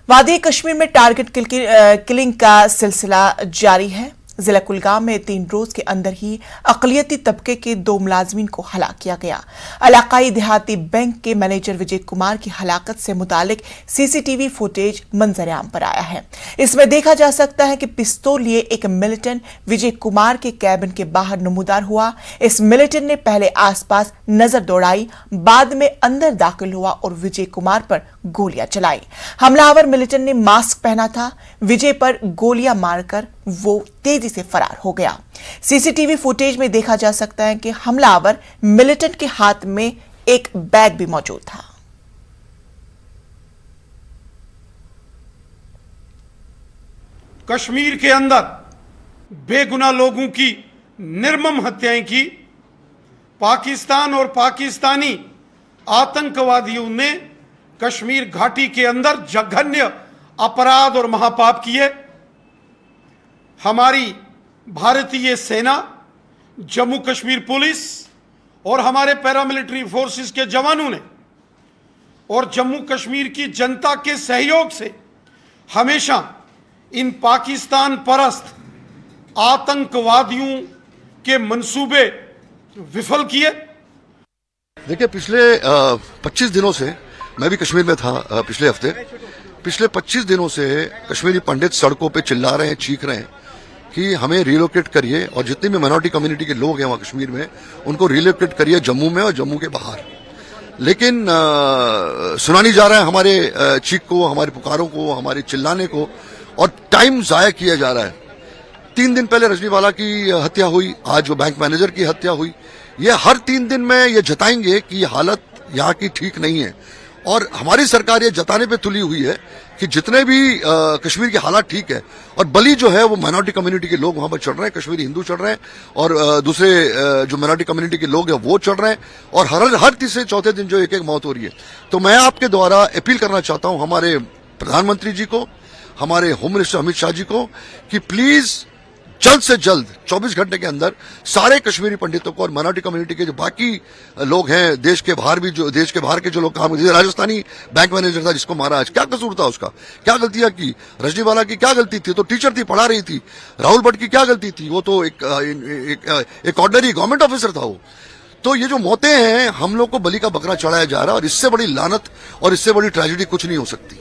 वादी कश्मीर में target killing का सिलसिला जारी है। जिला कुलगाम में 3 रोज के अंदर ही अकलियती तबके के 2 मुलाजमीन को हलाक किया गया। इलाकाई देहाती बैंक के मैनेजर विजय कुमार की हलाकत से मुतालिक सीसीटीवी फुटेज मंजर-ए-आम पर आया है। इसमें देखा जा सकता है कि पिस्तौल लिए एक मिलिटेंट विजय कुमार के कैबिन के बाहर नमूदार हुआ। इस मिलिटेंट ने पहले आसपास नजर दौड़ाई, बाद में अंदर दाखिल हुआ और विजय कुमार पर गोलियां चलाई। हमलावर मिलिटेंट ने मास्क पहना था। विजय पर गोलियां मारकर वो तेजी से फरार हो गया। सीसीटीवी फुटेज में देखा जा सकता है कि हमलावर मिलिटेंट के हाथ में एक बैग भी मौजूद था। कश्मीर के अंदर बेगुनाह लोगों की निर्मम हत्याएं की पाकिस्तान और पाकिस्तानी आतंकवादियों ने कश्मीर घाटी के अंदर जघन्य अपराध और महापाप किए। हमारी भारतीय सेना, जम्मू कश्मीर पुलिस और हमारे पैरामिलिट्री फोर्सेस के जवानों ने और जम्मू कश्मीर की जनता के सहयोग से हमेशा इन पाकिस्तान परस्त आतंकवादियों के मंसूबे विफल किए। देखिए, पिछले 25 दिनों से मैं भी कश्मीर में था। पिछले 25 दिनों से कश्मीरी पंडित सड़कों पे चिल्ला रहे हैं, चीख रहे हैं कि हमें रिलोकेट करिए और जितनी भी माइनॉरिटी कम्युनिटी के लोग हैं वहां कश्मीर में उनको रिलोकेट करिए जम्मू में और जम्मू के बाहर। लेकिन सुना नहीं जा रहा है हमारे चीख को, हमारे पुकारों को, हमारे चिल्लाने को, और टाइम जाया किया जा रहा है। 3 दिन पहले रजनीवाला की हत्या हुई, आज वो बैंक मैनेजर की हत्या हुई। ये हर 3 दिन में ये जताएंगे कि ये हालत यहाँ की ठीक नहीं है, और हमारी सरकार ये जताने पे तुली हुई है कि जितने भी कश्मीर की हालात ठीक है, और बलि जो है वो माइनॉरिटी कम्युनिटी के लोग वहां पर चढ़ रहे हैं, कश्मीरी हिंदू चढ़ रहे हैं, और दूसरे जो माइनॉरिटी कम्युनिटी के लोग हैं वो चढ़ रहे हैं, और हर तीसरे चौथे दिन जो एक मौत हो रही है। तो मैं आपके द्वारा अपील करना चाहता हूं हमारे प्रधानमंत्री जी को, हमारे होम मिनिस्टर अमित शाह जी को, कि प्लीज जल्द से जल्द 24 घंटे के अंदर सारे कश्मीरी पंडितों को और माइनॉरिटी कम्युनिटी के जो बाकी लोग हैं, देश के बाहर के जो लोग काम, जैसे राजस्थानी बैंक मैनेजर था जिसको मारा, आज क्या कसूर था उसका, क्या गलतियां की, रजनीवाला की क्या गलती थी, तो टीचर थी, पढ़ा रही थी। राहुल भट्ट की क्या गलती थी, वो तो एक ऑर्डिनरी गवर्नमेंट ऑफिसर था वो। तो ये जो मौतें हैं, हम लोग को बलि का बकरा चढ़ाया जा रहा है, और इससे बड़ी लानत और इससे बड़ी ट्रेजेडी कुछ नहीं हो सकती।